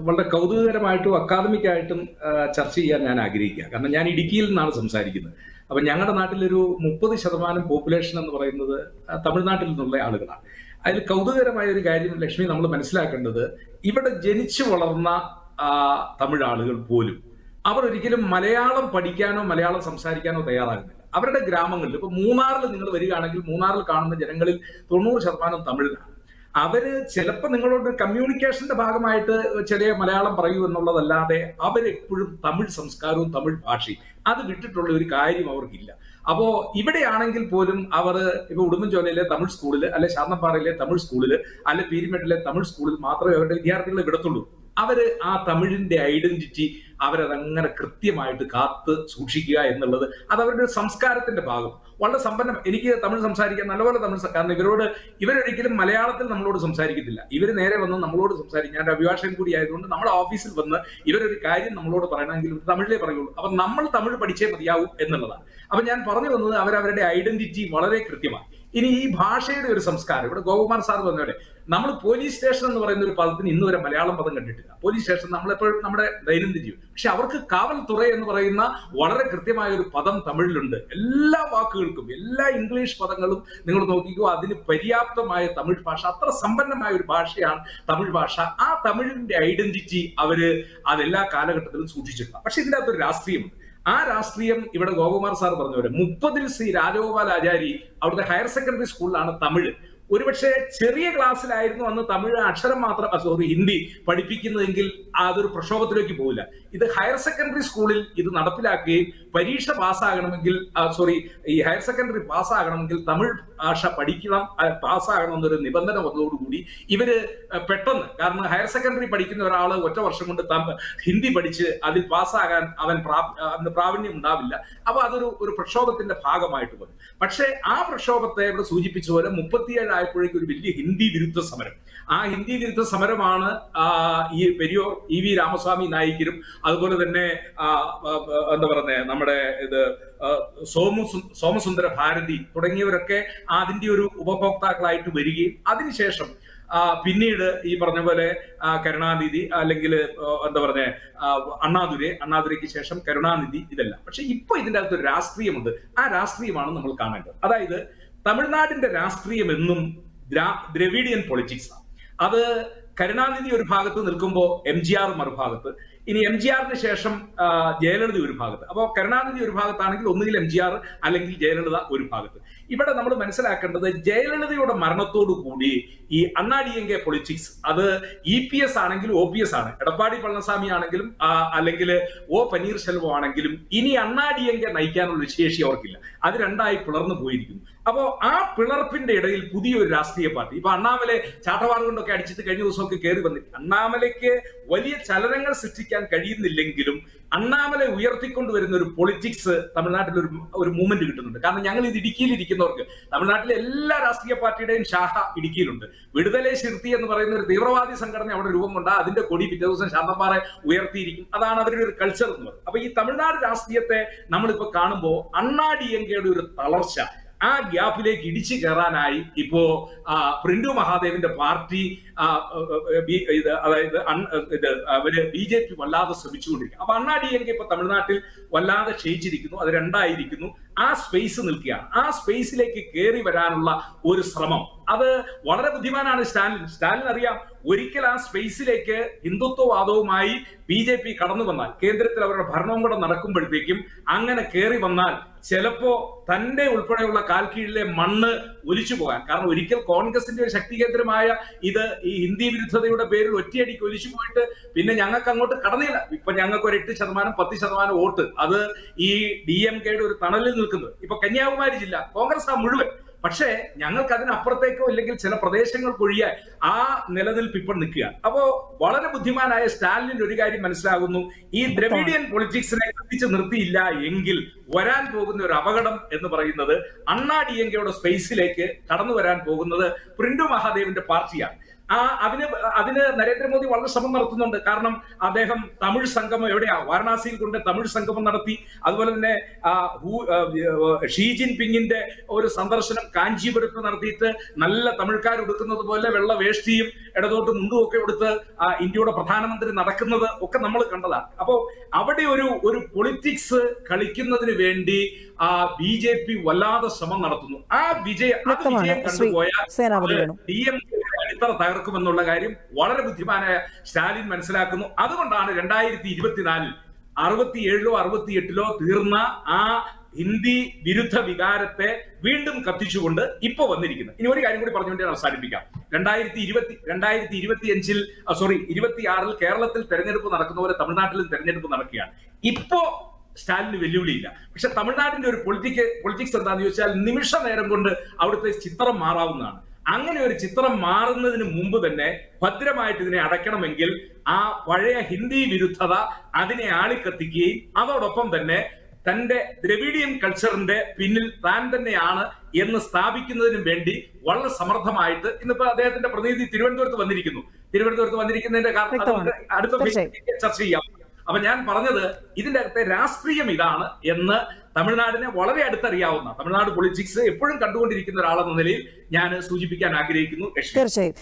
വളരെ കൗതുകകരമായിട്ടും അക്കാദമിക്കായിട്ടും ചർച്ച ചെയ്യാൻ ഞാൻ ആഗ്രഹിക്കുക. കാരണം ഞാൻ ഇടുക്കിയിൽ നിന്നാണ് സംസാരിക്കുന്നത്. അപ്പൊ ഞങ്ങളുടെ നാട്ടിലൊരു 30% പോപ്പുലേഷൻ എന്ന് പറയുന്നത് തമിഴ്നാട്ടിൽ നിന്നുള്ള ആളുകളാണ്. അതിൽ കൗതുകകരമായ ഒരു കാര്യം ലക്ഷ്മി നമ്മൾ മനസ്സിലാക്കേണ്ടത്, ഇവിടെ ജനിച്ചു വളർന്ന തമിഴ് ആളുകൾ പോലും അവർ ഒരിക്കലും മലയാളം പഠിക്കാനോ മലയാളം സംസാരിക്കാനോ തയ്യാറാകുന്നില്ല. അവരുടെ ഗ്രാമങ്ങളിൽ ഇപ്പൊ മൂന്നാറിൽ നിങ്ങൾ വരികയാണെങ്കിൽ മൂന്നാറിൽ കാണുന്ന ജനങ്ങളിൽ 90% തമിഴിലാണ്. അവര് ചിലപ്പോൾ നിങ്ങളോട് കമ്മ്യൂണിക്കേഷന്റെ ഭാഗമായിട്ട് ചെറിയ മലയാളം പറയൂ എന്നുള്ളതല്ലാതെ അവരെപ്പോഴും തമിഴ് സംസ്കാരവും തമിഴ് ഭാഷയും അത് വിട്ടിട്ടുള്ള ഒരു കാര്യം അവർക്കില്ല. അപ്പോ ഇവിടെയാണെങ്കിൽ പോലും അവർ ഇപ്പൊ ഉടുമ്പൻചോലയിലെ തമിഴ് സ്കൂളിൽ, അല്ലെ ശാന്തമ്പാറയിലെ തമിഴ് സ്കൂളിൽ, അല്ലെ പീരിമേട്ടിലെ തമിഴ് സ്കൂളിൽ മാത്രമേ അവരുടെ വിദ്യാർത്ഥികളെ വിടത്തുള്ളൂ. അവര് ആ തമിഴിന്റെ ഐഡന്റിറ്റി അവരതങ്ങനെ കൃത്യമായിട്ട് കാത്ത് സൂക്ഷിക്കുക എന്നുള്ളത് അത് അവരുടെ സംസ്കാരത്തിന്റെ ഭാഗം. വളരെ സമ്പന്നം. എനിക്ക് തമിഴ് സംസാരിക്കാൻ നല്ലപോലെ തമിഴ്, കാരണം ഇവരൊരിക്കലും മലയാളത്തിൽ നമ്മളോട് സംസാരിക്കത്തില്ല. ഇവര് നേരെ വന്ന് നമ്മളോട് സംസാരിക്കും. ഞാൻ അഭിഭാഷകൻ കൂടി ആയതുകൊണ്ട് നമ്മുടെ ഓഫീസിൽ വന്ന് ഇവരൊരു കാര്യം നമ്മളോട് പറയണമെങ്കിൽ തമിഴിലേ പറയുള്ളൂ. അപ്പൊ നമ്മൾ തമിഴ് പഠിച്ചേ മതിയാവും എന്നുള്ളതാണ്. അപ്പൊ ഞാൻ പറഞ്ഞു വന്നത് അവരവരുടെ ഐഡന്റിറ്റി വളരെ കൃത്യമായി. ഇനി ഈ ഭാഷയുടെ ഒരു സംസ്കാരം, ഇവിടെ ഗോപകുമാർ സാർ പറഞ്ഞ നമ്മൾ പോലീസ് സ്റ്റേഷൻ എന്ന് പറയുന്ന ഒരു പദത്തിന് ഇന്ന് വരെ മലയാളം പദം കണ്ടിട്ടില്ല. പോലീസ് സ്റ്റേഷൻ നമ്മളെപ്പോഴും നമ്മുടെ ദൈനംദിന ജീവിതം. പക്ഷെ അവർക്ക് കാവൽ തുറ എന്ന് പറയുന്ന വളരെ കൃത്യമായ ഒരു പദം തമിഴിലുണ്ട്. എല്ലാ വാക്കുകൾക്കും, എല്ലാ ഇംഗ്ലീഷ് പദങ്ങളും നിങ്ങൾ നോക്കിക്കോ, അതിന് പര്യാപ്തമായ തമിഴ് ഭാഷ, അത്ര സമ്പന്നമായ ഒരു ഭാഷയാണ് തമിഴ് ഭാഷ. ആ തമിഴിന്റെ ഐഡന്റിറ്റി അവര് അതെല്ലാ കാലഘട്ടത്തിലും സൂക്ഷിച്ചിട്ടുണ്ട്. പക്ഷെ ഇതിന്റെ അകത്തൊരു രാഷ്ട്രീയമുണ്ട്. ആ രാഷ്ട്രീയം ഇവിടെ ഗോപകുമാർ സാർ പറഞ്ഞ പോലെ 30-ൽ ശ്രീ രാജഗോപാലാചാരി അവിടുത്തെ ഹയർ സെക്കൻഡറി സ്കൂളിലാണ് തമിഴ്. ഒരുപക്ഷെ ചെറിയ ക്ലാസ്സിലായിരുന്നു അന്ന് തമിഴ് അക്ഷരം മാത്രം, ഹിന്ദി പഠിപ്പിക്കുന്നതെങ്കിൽ അതൊരു പ്രക്ഷോഭത്തിലേക്ക് പോകില്ല. ഇത് ഹയർ സെക്കൻഡറി സ്കൂളിൽ ഇത് നടപ്പിലാക്കുകയും പരീക്ഷ പാസ്സാകണമെങ്കിൽ ഈ ഹയർ സെക്കൻഡറി പാസ്സാകണമെങ്കിൽ തമിഴ് ഭാഷ പഠിക്കണം, പാസ്സാകണം എന്നൊരു നിബന്ധന വന്നതോടുകൂടി ഇവര് പെട്ടെന്ന്, കാരണം ഹയർ സെക്കൻഡറി പഠിക്കുന്ന ഒരാള് ഒറ്റ വർഷം കൊണ്ട് ഹിന്ദി പഠിച്ച് അതിൽ പാസ്സാകാൻ അവന് പ്രാവീണ്യം ഉണ്ടാവില്ല. അപ്പൊ അതൊരു പ്രക്ഷോഭത്തിന്റെ ഭാഗമായിട്ട് വന്നു. പക്ഷേ ആ പ്രക്ഷോഭത്തെ ഇവിടെ സൂചിപ്പിച്ച പോലെ 37 ആയപ്പോഴേക്കും ഒരു വലിയ ഹിന്ദി വിരുദ്ധ സമരം. ആ ഹിന്ദി വിരുദ്ധ സമരമാണ് ഈ പെരിയോർ EV രാമസ്വാമി നായിക്കരും അതുപോലെ തന്നെ എന്താ പറയുന്നത് നമ്മുടെ സോമസുന്ദര ഭാരതി തുടങ്ങിയവരൊക്കെ അതിന്റെ ഒരു ഉപഭോക്താക്കളായിട്ട് വരികയും അതിനുശേഷം പിന്നീട് ഈ പറഞ്ഞ പോലെ കരുണാനിധി അല്ലെങ്കിൽ എന്താ പറഞ്ഞ അണ്ണാദുരയ്ക്ക് ശേഷം കരുണാനിധി, ഇതെല്ലാം. പക്ഷെ ഇപ്പൊ ഇതിന്റെ അകത്തൊരു രാഷ്ട്രീയമുണ്ട്. ആ രാഷ്ട്രീയമാണ് നമ്മൾ കാണേണ്ടത്. അതായത് തമിഴ്നാടിന്റെ രാഷ്ട്രീയം എന്നും ദ്രവിഡിയൻ പൊളിറ്റിക്സ് ആണ്. അത് കരുണാനിധി ഒരു ഭാഗത്ത് നിൽക്കുമ്പോൾ MGR മറുഭാഗത്ത്, ഇനി MGRന് ശേഷം ജയലളിത ഒരു ഭാഗത്ത്. അപ്പോൾ കരുണാനിധി ഒരു ഭാഗത്താണെങ്കിൽ ഒന്നുകിൽ MGR അല്ലെങ്കിൽ ജയലളിത ഒരു ഭാഗത്ത്. ഇവിടെ നമ്മൾ മനസ്സിലാക്കേണ്ടത് ജയലളിതയുടെ മരണത്തോടു കൂടി ഈ അണ്ണാഡിഎംകെ പൊളിറ്റിക്സ്, അത് EPS ആണെങ്കിലും OPS ആണ്, എടപ്പാടി പളനിസ്വാമി ആണെങ്കിലും അല്ലെങ്കിൽ O പനീർശെൽവം ആണെങ്കിലും ഇനി അണ്ണാഡിഎംകെ നയിക്കാനുള്ള ശേഷി അവർക്കില്ല. അത് രണ്ടായി പിളർന്നു പോയിരിക്കുന്നു. അപ്പോ ആ പിളർപ്പിന്റെ ഇടയിൽ പുതിയൊരു രാഷ്ട്രീയ പാർട്ടി, ഇപ്പൊ അണ്ണാമലെ ചാട്ടവാറ് കൊണ്ടൊക്കെ അടിച്ചിട്ട് കഴിഞ്ഞ ദിവസമൊക്കെ കയറി വന്നിട്ട് അണ്ണാമലയ്ക്ക് വലിയ ചലനങ്ങൾ സൃഷ്ടിക്കാൻ കഴിയുന്നില്ലെങ്കിലും അണ്ണാമലെ ഉയർത്തിക്കൊണ്ടുവരുന്ന ഒരു പൊളിറ്റിക്സ് തമിഴ്നാട്ടിൽ ഒരു മൂവ്മെന്റ് കിട്ടുന്നുണ്ട്. കാരണം ഞങ്ങൾ ഇത് ഇടുക്കിയിൽ ഇരിക്കുന്നവർക്ക്, തമിഴ്നാട്ടിലെ എല്ലാ രാഷ്ട്രീയ പാർട്ടിയുടെയും ശാഖ ഇടുക്കിയിലുണ്ട്. വിടുതലൈ ശിർത്തി എന്ന് പറയുന്ന ഒരു തീവ്രവാദി സംഘടന അവിടെ രൂപം കൊണ്ട അതിന്റെ കൊടി പിറ്റേ ദിവസം ശാന്തമ്പാറ ഉയർത്തിയിരിക്കും. അതാണ് അവരുടെ ഒരു കൾച്ചർ എന്ന് പറയുന്നത്. അപ്പൊ ഈ തമിഴ്നാട് രാഷ്ട്രീയത്തെ നമ്മളിപ്പോ കാണുമ്പോൾ അണ്ണാഡിഎംകെയുടെ ഒരു തളർച്ച, ആ ഗ്യാപ്പിലേക്ക് ഇടിച്ചു കയറാനായി ഇപ്പോ പ്രിന്റു മഹാദേവിന്റെ പാർട്ടി അതായത് അവര് BJP വല്ലാതെ ശ്രമിച്ചുകൊണ്ടിരിക്കും. അപ്പൊ അണ്ണാഡിഎംകെ ഇപ്പൊ തമിഴ്നാട്ടിൽ വല്ലാതെ ക്ഷയിച്ചിരിക്കുന്നു. അത് രണ്ടായിരിക്കുന്നു. ആ സ്പേസ് നിൽക്കുകയാണ്. ആ സ്പേസിലേക്ക് കയറി വരാനുള്ള ഒരു ശ്രമം, അത് വളരെ ബുദ്ധിമാനാണ് സ്റ്റാലിൻ അറിയാം. ഒരിക്കൽ ആ സ്പേസിലേക്ക് ഹിന്ദുത്വവാദവുമായി BJP കടന്നു വന്നാൽ, കേന്ദ്രത്തിൽ അവരുടെ ഭരണവും കൂടെ നടക്കുമ്പോഴത്തേക്കും അങ്ങനെ കയറി വന്നാൽ ചിലപ്പോ തന്റെ ഉൾപ്പെടെയുള്ള കാൽക്കീഴിലെ മണ്ണ് ഒലിച്ചു പോകാൻ, കാരണം ഒരിക്കൽ കോൺഗ്രസിന്റെ ഒരു ശക്തി കേന്ദ്രമായ ഇത് ഈ ഹിന്ദി വിരുദ്ധതയുടെ പേരിൽ ഒറ്റയടിക്ക് ഒലിച്ചു പോയിട്ട് പിന്നെ ഞങ്ങൾക്ക് അങ്ങോട്ട് കടന്നില്ല. ഇപ്പൊ ഞങ്ങൾക്ക് ഒരു 8%, 10% വോട്ട്, അത് ഈ DMKയുടെ ഒരു തണലിൽ നിൽക്കുന്നത്. ഇപ്പൊ കന്യാകുമാരി ജില്ല കോൺഗ്രസ് മുഴുവൻ. പക്ഷേ ഞങ്ങൾക്ക് അതിനപ്പുറത്തേക്കോ ഇല്ലെങ്കിൽ ചില പ്രദേശങ്ങൾക്കൊഴിയാൻ ആ നിലനിൽപ്പ് ഇപ്പോൾ നിൽക്കുകയാണ്. അപ്പോ വളരെ ബുദ്ധിമാനായ സ്റ്റാലിന് ഒരു കാര്യം മനസ്സിലാകുന്നു, ഈ ദ്രവിഡിയൻ പൊളിറ്റിക്സിനെ കത്തിച്ചു നിർത്തിയില്ല എങ്കിൽ വരാൻ പോകുന്ന ഒരു അപകടം എന്ന് പറയുന്നത് അണ്ണാഡിഎംകെയുടെ സ്പേസിലേക്ക് കടന്നു വരാൻ പോകുന്നത് പ്രിന്റു മഹാദേവിന്റെ പാർട്ടിയാണ്. അതിന് അതിന് നരേന്ദ്രമോദി വളരെ ശ്രമം നടത്തുന്നുണ്ട്. കാരണം അദ്ദേഹം തമിഴ് സംഗമം എവിടെയാ വാരണാസിയിൽ കൊണ്ട് തമിഴ് സംഗമം നടത്തി. അതുപോലെ തന്നെ ഷീ ജിൻ പിങ്ങിന്റെ ഒരു സന്ദർശനം കാഞ്ചീപുരത്ത് നടത്തിയിട്ട് നല്ല തമിഴ്ക്കാർ ഉടുക്കുന്നത് പോലെ വെള്ള വേഷ്ടിയും ഇടതോട്ട് മുണ്ടും ഒക്കെ എടുത്ത് ഇന്ത്യയുടെ പ്രധാനമന്ത്രി നടക്കുന്നത് ഒക്കെ നമ്മൾ കണ്ടതാണ്. അപ്പോ അവിടെ ഒരു പൊളിറ്റിക്സ് കളിക്കുന്നതിന് വേണ്ടി BJP വല്ലാതെ ശ്രമം നടത്തുന്നു. ആ വിജയം കണ്ടുപോയാൽ DMK അടിത്തറ തകർക്കുമെന്നുള്ള കാര്യം വളരെ ബുദ്ധിമാനായ സ്റ്റാലിൻ മനസ്സിലാക്കുന്നു. അതുകൊണ്ടാണ് 2024 67 68 തീർന്ന ആ ഹിന്ദി വിരുദ്ധ വികാരത്തെ വീണ്ടും കത്തിച്ചുകൊണ്ട് ഇപ്പൊ വന്നിരിക്കുന്നത്. ഇനി ഒരു കാര്യം കൂടി പറഞ്ഞുകൊണ്ട് ഞാൻ അവസാനിപ്പിക്കാം. 2026 കേരളത്തിൽ തെരഞ്ഞെടുപ്പ് നടക്കുന്ന പോലെ തമിഴ്നാട്ടിലും തെരഞ്ഞെടുപ്പ് നടക്കുകയാണ്. ഇപ്പോ സ്റ്റാലിന് വെല്ലുവിളിയില്ല. പക്ഷെ തമിഴ്നാടിന്റെ ഒരു പൊളിറ്റിക്സ് എന്താണെന്ന് ചോദിച്ചാൽ നിമിഷ നേരം കൊണ്ട് അവിടുത്തെ ചിത്രം മാറാവുന്നതാണ്. അങ്ങനെ ഒരു ചിത്രം മാറുന്നതിന് മുമ്പ് തന്നെ ഭദ്രമായിട്ട് ഇതിനെ അടയ്ക്കണമെങ്കിൽ ആ പഴയ ഹിന്ദി വിരുദ്ധത അതിനെ ആളിക്കത്തിക്കുകയും അതോടൊപ്പം തന്നെ തന്റെ ദ്രവിഡിയൻ കൾച്ചറിന്റെ പിന്നിൽ താൻ തന്നെയാണ് എന്ന് സ്ഥാപിക്കുന്നതിനും വേണ്ടി വളരെ സമർത്ഥമായിട്ട് ഇന്നിപ്പോ അദ്ദേഹത്തിന്റെ പ്രതിനിധി തിരുവനന്തപുരത്ത് വന്നിരിക്കുന്നതിന്റെ കാരണം അടുത്ത ചർച്ച ചെയ്യാം. അപ്പൊ ഞാൻ പറഞ്ഞത് ഇതിന്റെ അകത്തെ രാഷ്ട്രീയം ഇതാണ് എന്ന് തമിഴ്നാടിനെ വളരെ അടുത്തറിയാവുന്ന, തമിഴ്നാട് പൊളിറ്റിക്സ് എപ്പോഴും കണ്ടുകൊണ്ടിരിക്കുന്ന ഒരാളെന്ന നിലയിൽ ഞാൻ സൂചിപ്പിക്കാൻ ആഗ്രഹിക്കുന്നു. തീർച്ചയായും.